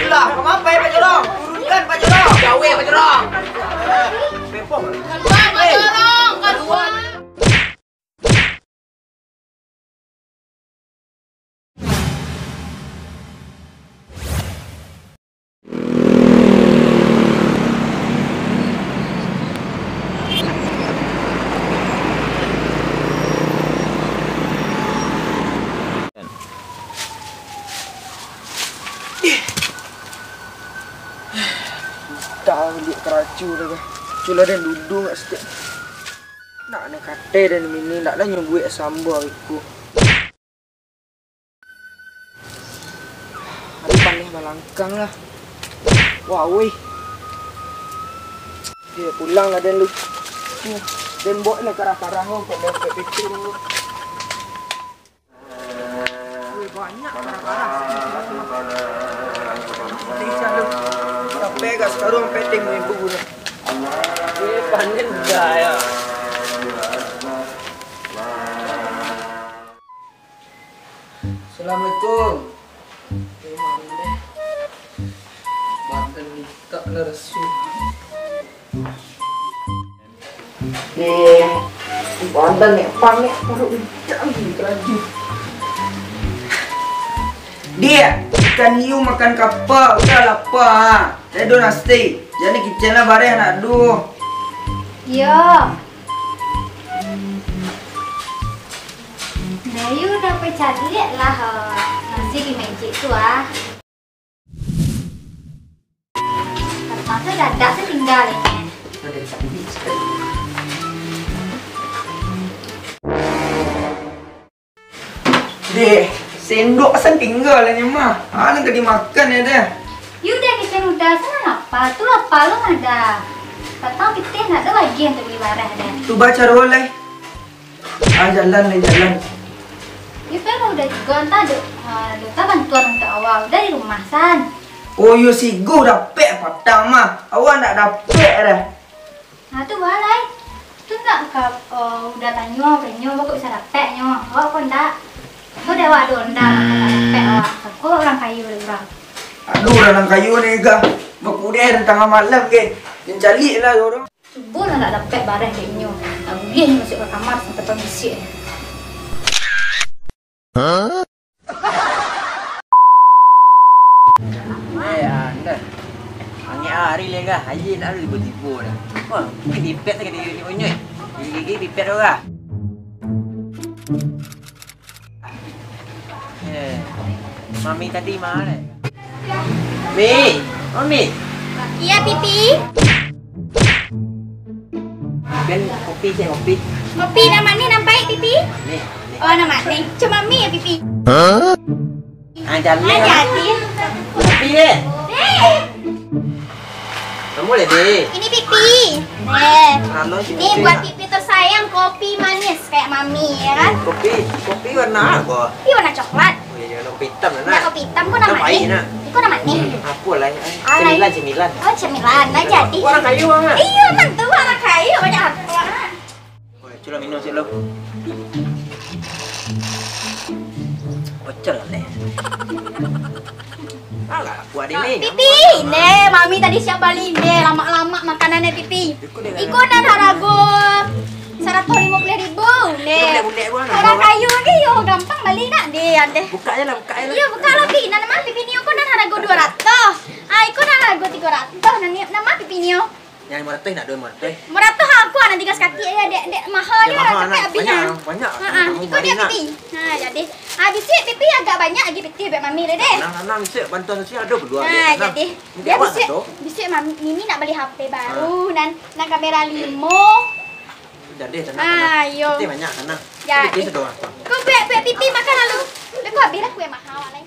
Lah, kenapa ya Pak Jorong? Turunkan Pak Jorong. Jauh ya Pak Jorong. Bepom. Keluar Pak Jorong, keluar. Tahu lihat keracu dah. Cula dan duduk kat setiap. Nak nak kate dan mini nak lah nyubuh sambal ikut. Hari panih malangkang lah. Wah weh. Dia pulang lah dan lu. Dan buat lah karah-karah kau kat dalam pepek tu. Weh banyak karah-karah. Tisah lu. Sampai kat sekarang peteng ibu guna. Panen dah ya. Assalamualaikum. Makan minta lah rasul. Pandan ni panik perut bincang lagi. Dia ikan hiu makan kapal udah lapar. Saya do nasi. Jadi kitchen lah bareng nak do. Ya. Dayu udah cari lah nasi di meja tu ah. Terpaksa dadak setinggal ini. Ada cantik sekali. Deh, sendok asan tinggal lah ni mah. Nak kena dimakan ya dah. You dah kitchen udah sana apa? Tu apa lo ada? Tak tahu kita nak ada lagi yang beli barang dah. Tu baca roll lah. Jalan lah jalan. You kan udah juga entah ada bantuan untuk awal dari rumah san. Oh, you si go dapat patang mah. Awak nak dapat dah. Nah tu balai. Tu nak udah tanya kok bisa dapat nyo. Awak pun tak. Kau dah awak ada undang dapat awak. Kau orang kayu orang. Aduh, orang kayu ni ke. Berkudir tengah malam ke. Yang cari lah orang. Cuba lah nak dapat barang dia nyo. Dia ni masuk ke kamar sampai pembisik. Anda. Angin hari lega, haji nak lu tiba-tiba dah. Wah, pipet tak kena onyoi. Gigi pipet ora. Mami tadi mana? Mi, Mami. Iya pipi. Ben kopi saya kopi. Kopi nama ni nampak pipi? Ni. Oh nama ni. Cuma mi ya pipi. Jalan. Jadi. Kopi deh. Kamu boleh deh. Ini pipi. Halo, Ini buat pipi tersayang kopi manis kayak mami ya kan? Kopi warna apa? Ini warna coklat. Oh iya, kopi hitam Nah, nak. kopi hitam kok nama ni? Kok nama ni? Apa lah? Cemilan. Oh cemilan. Nah jadi. Orang kayu mana? Iya mantu orang kayu banyak apa? Oh, coba minum sih lo. Bocor lah. Alah, buat ini. Pipi, ne, mami tadi siap balik ne, lama-lama makanannya pipi. Ikut dan harago 150.000 ne. Orang kayu ni yo gampang balik nak deh ande. Buka je lah. Iya buka lagi. Nama pipi niyo ko dan harago 200. Ikut dan harago 300. Nama pipi niyo. Yang 500 nak 200. Meratus aku nanti gas kaki ya dek mahal dia tapi habisnya. Banyak. Ikut dia pipi. Jadi habis pipi agak banyak lagi pipi buat mami deh. Nang bisa bantuan sosial ada berdua. Jadi dia bisa mami Mimi nak beli HP baru dan kamera 5. Jadi tenang. Ayo. Pipi banyak tenang. Ya. Pipi sedang. Kau buat pipi makan lalu. Kau habis lah kue mahal lain.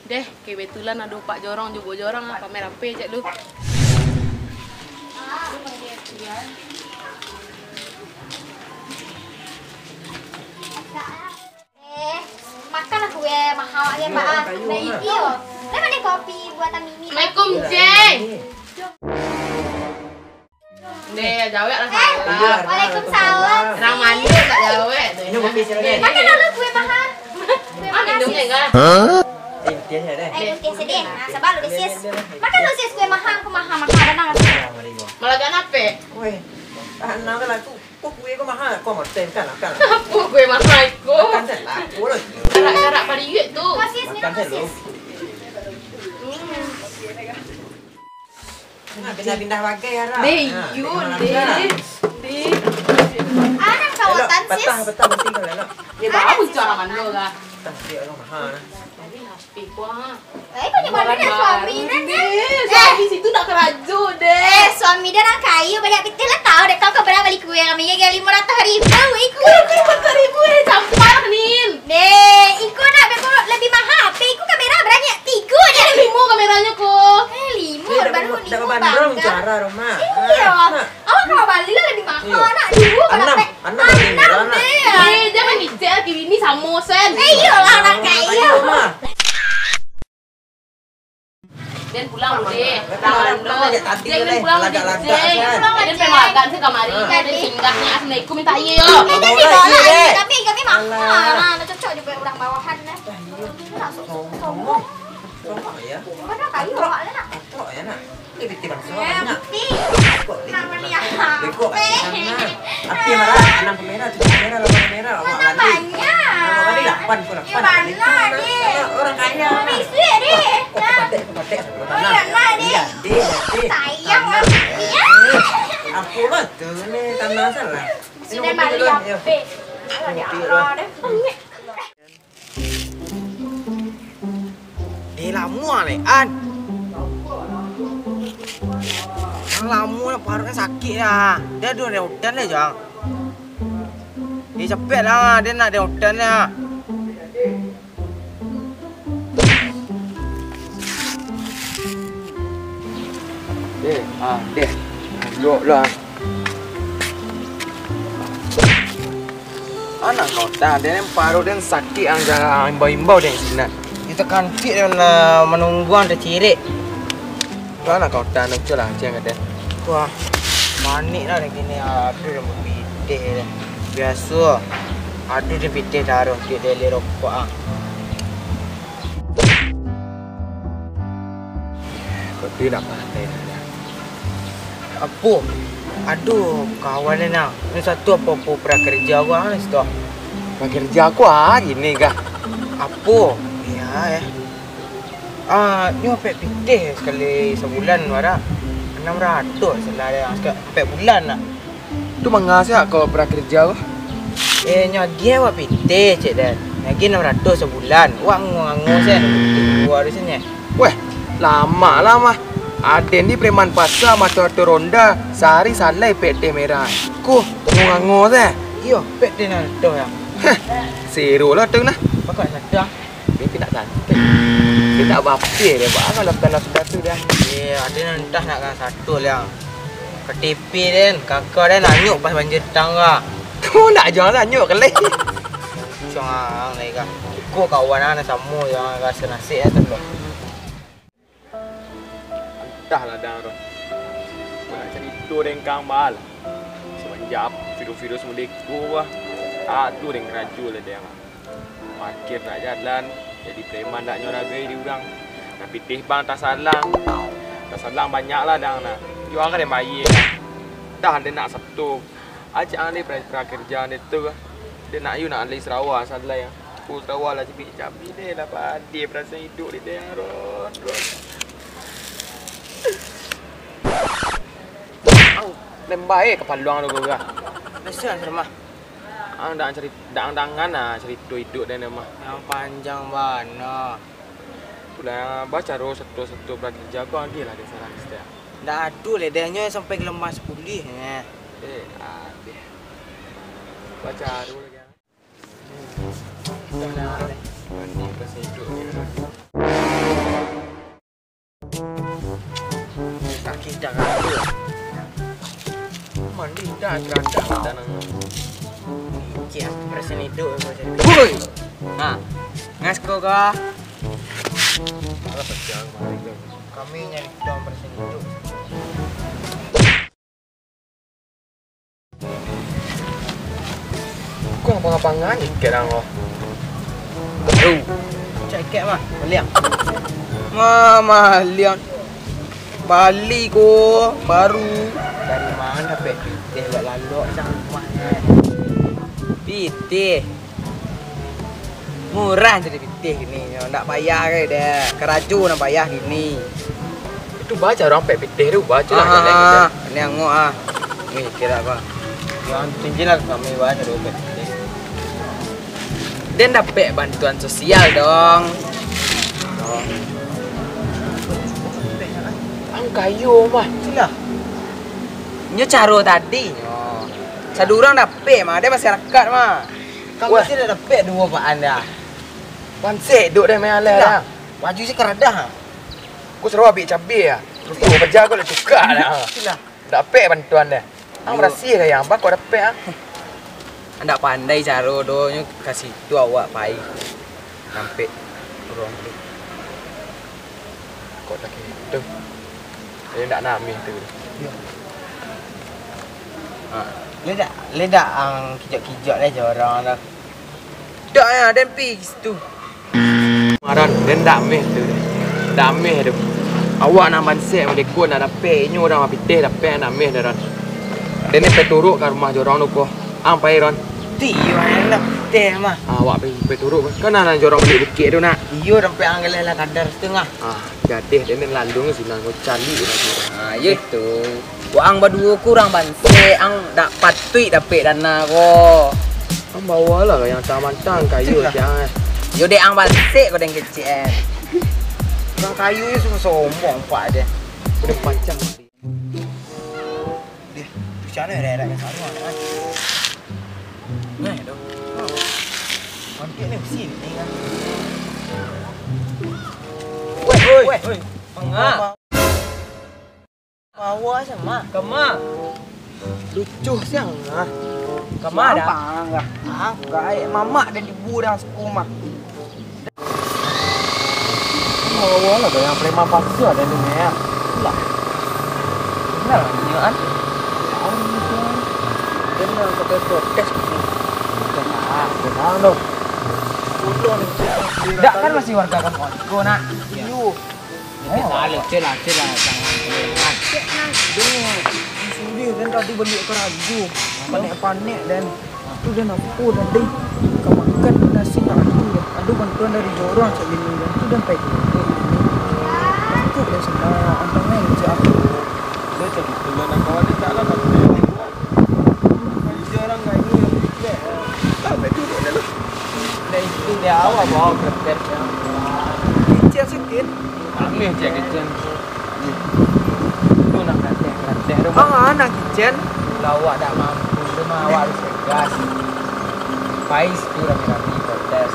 Deh, kebetulan ada Pak Jorong juga jorong pamer HP cak lu. Makanlah kue mahal aja Pak. Nah itu. Nah mana kopi buatan Mimi. Assalamualaikum, Ceng. Deh, jawab lah salah. Waalaikumsalam. Orang mana tak jawab tu. Ini kopi siapa? Makan lalu kue mahal. Kue mahal. dongeng kah? Dia ada. Ayo tis sedih. Nah, sebab lu sis. Makan lu sis kue mahal dan nang. Malah gak nape. Weh, anak kan aku. Kok gue kok mahal, kok mau tem kan? Apa gue mahal ko? Makan saya laku loh. Karak-karak pada duit tu. Sis Makan saya loh. Pindah-pindah bagai ya, Ra. Yun, deh. Anak kawatan sis. Betah tinggal lah. Dia baru cara mana kah? Dia orang mahal. Tapi happy kuah. Punya mana suami dan Suami situ nak keraju deh. suami dia orang kaya banyak pitil lah tahu deh kau keberapa balik kue kami ya 500 ribu iku. 500,000 deh campur nin. Deh, iku nak beko lebih mahal. Tapi iku kamera berani 3 dia. Limo kameranya ko. 5 baru 5 Dapat bandrong cara rumah. Iya. Awak kalau balik lah lebih mahal nak 2 Enam deh. Jangan ngicel ini samosen. Iyalah orang kaya. Dan pulang lu deh. Pulang aja tadi Jangan pulang lagak deh. lagak. Dan pemakan sih kamari. Dan singgahnya assalamualaikum minta iya yo. Tapi ditolak kami mahal. Nah, cocok juga orang bawahan nah. Sombong. Sombong ya. Mana kayu awak lah nak. Kok ya nak? Ini bitti bangsa Ya, banyak. bukti. Kok Namanya ya. Beko kat sana. Api marah, 6 kamera, 7 kamera, 8 kamera. Awak Mana balik. banyak. Awak balik 8 ko 8. Ya mana deh. Orang kaya. Bisa deh. Nah. Patek Oh, ya lah deh. Sayang lah. Ya. Aku lah tu ni tanah salah. Sudah balik apa? Ya Allah deh. Ni lama ni An. Yang lama nak parutnya sakit lah. Dia ada reotan lah jang. Dia cepet lah, dia nak reotan lah. Deh. Duduk lah. Anak kau tak, dia yang paruh dia sakit yang jalan imbau-imbau dia yang sini. Kita kantik dan menunggu anda cirik. Kau nak kau tak nak lah jangan kata. Wah, manik lah lagi ni. Aduh, dia berpitih dia. Biasa. Aduh, dia pitih taruh. Dia deli rokok ah. Kau tu nak pandai dah. Apa? Aduh, kawan dia nak. Ini satu apa-apa prakerja orang ni situ. Kerja aku gini kah? Apa? Ya. Ni apa pitih sekali sebulan wara. 600 selah dia. Sekali bulan nak. Tu mengasih kau prakerja kau? Dia awak pitih cik dan. Lagi 600 sebulan. Wak ngangu saya nak keluar di sini. Weh, lama mah. Ada ni preman pasar macam ronda sehari salai PT merah. Ku ngangu saya. Iyo, pet dia nak tu ya. Seru lah tu nah. Pakai sadar. Dia tidak cantik. Dia tak bapir dia buat kalau sudah tu dah. Ada nak entah nak kan satu lah. KTP dia kakak dia nak nyuk pas banjir tangga. Kau nak jalan nyok kelih. Cang lagi kan. Kau kawan ana sama yang rasa nasib tu loh. Entahlah dah tu. Nak cari tu dengkang mahal. Semenjak virus-virus mulai lah. Tu deng raju lah dia. Parkir nak jalan, jadi preman nak nyoragai di orang. Nak pitih bang tak salang. Tak salang banyak lah dah nak. Jual kan dia bayar. Dah dia nak satu. Ajak dia prakerja dia tu. Dia nak you nak alih Sarawak salai. Aku Sarawak lah cabi dia lah padi perasaan hidup dia ron. Lembai ke paluang tu kau. Biasa sermah. Dah cari dangan lah cerita hidup dia mah. Yang panjang bana. Pula baca satu prakerja kau dia lah dia salah mesti. Dah adu le dia nyo sampai lemas pulih ni. Ada. Baca dulu lagi. Dah lah. Mandi pasal hidup ni. Sakit dah adu. Mandi dah keranda tanang. Cik perasaan hidup aku jadi. Woi. Ngas kau kah? Apa pecang mari tu. Kami nyari dom perasaan hidup. Kau apa-apa ngani kerang kau. baru. Cekek mah, liang. Mama liang. Bali ko baru. Dari mana pek pitih buat lalu sama. Pitih. Murah jadi pitih gini. Ndak payah ke dia. Keraju nak payah gini. Itu baca orang pek pitih tu baca lah Ah, jalan ini angok ah. Ni kira apa? Yang tinggi lah kami baca dulu pek pitih. Dan dapat bantuan sosial dong. Ang kayu mah. Sila. Nyo caro tadi. Satu orang dapat mah, dia masyarakat mah. Kamu mesti dah dapat dua pak anda. Pansek duk dah main alah dah. Baju si keradah. Aku suruh ambil cabai ah. Terus tu kerja aku dah tukar dah. Sila. Dapat bantuan dah. Ang berhasil lah yang apa kau dapat ah. Anda pandai caro do, nyo kasih tu awak pai. Sampai orang tu. Kau tak gitu. Dia nak nami tu. Leda ang kijak-kijak dah orang dah. Dak ya, dan pi situ. Maran dan dameh tu. Dameh tu. Awak nak mansek melekon nak dapat nyo dah pitih dapat dameh dah ron. Dan ni peturuk kat rumah jorang tu ko. Ang pai ron. Tio yang dah teh mah. Awak peturuk kan nak jorang beli bukit tu nak. Iyo sampai anggelah lah kadar setengah. Gadih dia ni landung silang kau cari dah. Ya itu. Ang berdua kurang banse, ang dak patui dapat dana ko. Ang bawa lah yang mantang kayu jangan. Yo dek ang banse ko deng kecil. Orang kayu ni semua sombong pak dia. Udah panjang. Dia, tu sana dah kan sama kan. Nah, tu. Mantap ni mesti ni kan. Woi. Pengah. Bawa sama. Kema. Lucu siang ah. Kema dah. Gampang lah. Gak mamak dan ibu dah sekumah. Bawa lah yang preman palsu ada ni ya. Lah. Benar ni kan? Dia nak kata protes ni. Kenal dong. Dak kan masih warga kampung. Go nak. Iyo. Jangan jangan. Sudi dan tadi beli keragu. Panik-panik dan tu dan aku dan ding. Kau makan nasi nak adu bantuan dari jorong sebini dan tu dan pai. Aku dah semua antangnya je aku. Dia cakap tulan nak kawan dia tak lah tak. Jorong gak ini. Tak betul dah lu. Dah itu dia awak bawa kertas. Kecil sikit. Ambil je kecil. Tu nak kertas tu. Anak kecil. Lawak tak mampu, tu mah awak harus tegas. Pais tu rami-rami kertas.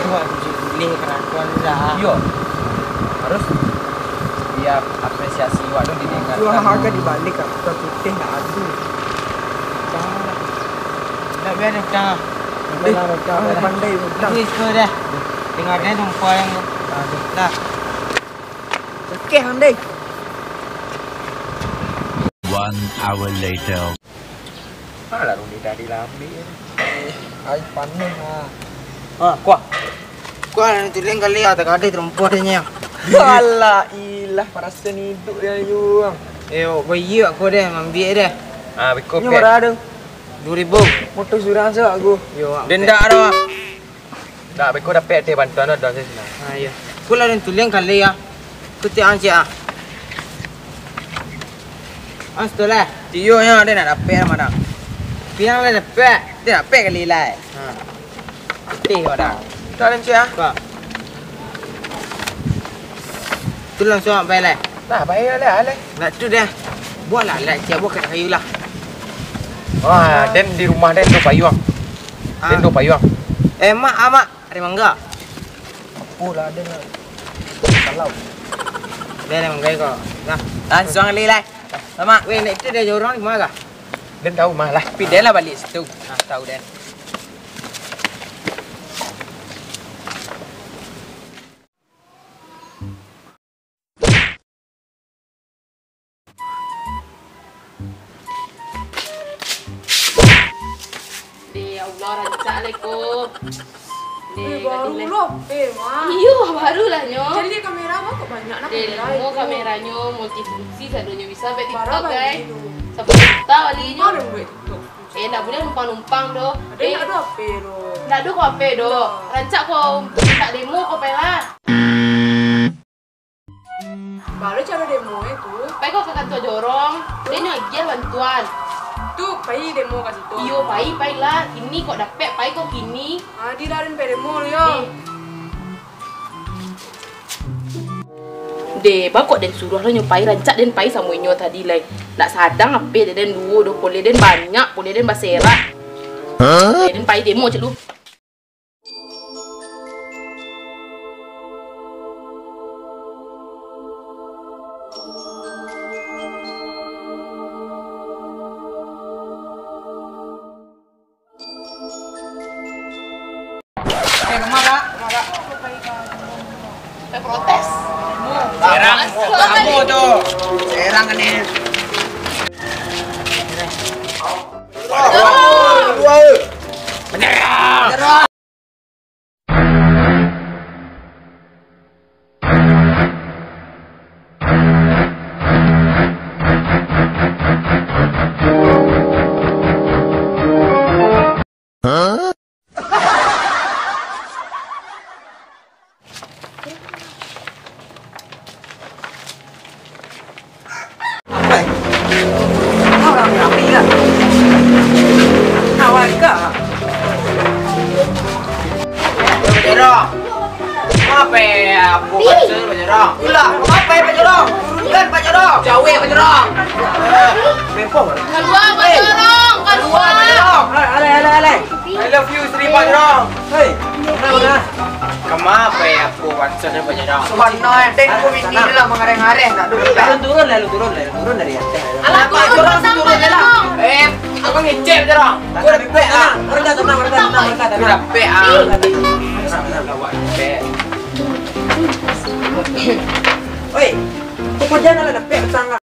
Awak boleh kerantuan dah. Yo. Harus biar apresiasi awak tu didengarkan. Jual harga dibalik aku putih nak adu. Nak biar dia tengah. Pandai betul. Ini ke dah. Dengarnya jumpa yang dah. Okey handai. 1 hour later. Alah rumi dah dilambil. Ai panen ah. Ah, kuah. Kuah nanti lain kali tak ada terumpu adanya. Alah ilah parasan hidup dia you. Kau iya aku deh, ambil deh. Ah beko Ni pet. berapa ada? 2,000. Motor surang sah aku. Yo. Denda dah. Dah beko dapat dia bantuan dah saya senang. Ah iya. Pula nanti lain kali ya. Kutian sia. Astalah. Tio yang ada nak dapat mana? Piang lah dapat. Dia dapat kali lah. Ha. Putih dah. Tak ada cia. Kau. Tu langsung ambil lah. Nah, bayar lah. Nak tu dah. Buatlah lah. Siap buat kat kayu lah. Wah, dan di rumah dan tu payung. Dan tu payung. Mak, mak. Ada mangga. Apa lah ada nak. Kalau Dia ada mangga kau. Nah. Langsung kali lah. Sama. Weh, nak tu dia jorong di mana kah? Dan tahu malah. Pindah lah balik situ. Nah, tahu dah. Ya Allah, rancak lah ko. Baru loh, mah. Iya, baru lah nyo. Jadi kamera mah kok banyak nak kamera. Demo kameranya multifungsi, sadonya bisa buat Parah TikTok guys. itu. 10 juta walinya. Ada buat TikTok. Nggak boleh numpang-numpang doh. Ada nak ada HP doh. Nggak ada kok HP doh. Rancak kok minta demo kok pelat. Baru cara demo itu. Pai kok ke kantor jorong. Dia nyagih bantuan. Tuh, pai demo kat situ. Iyo, pai lah. Kini kok dapet, pai kok kini. Di darin pe demo yo. De, bakok den suruh lo nyopai rancak den pai sama inyo tadi lai. Ndak sadang ape den dua do boleh den banyak, boleh den basera. Den pai demo cek lu. Kemana? Pai protes. Serang, kamu tuh. Serang kan ini. Bener. Apa ya? Aku baca Pak Jorong. Ulah, apa ya Pak Jorong? Turunkan Pak Jorong. Jauh Pak Jorong. Bepong. Keluar Pak Jorong, keluar. Ale. I love you Sri Pak Jorong. Hei. Mana? Kenapa ya aku baca Pak Jorong? Subhanallah, teng aku mindi dalam mengareng-areng tak dulu. Turun dari atas. Alah Pak Jorong turun lah. Aku ngecek Jorong. Aku udah PA. Udah PA. Oi, kok jangan ada pek sangat.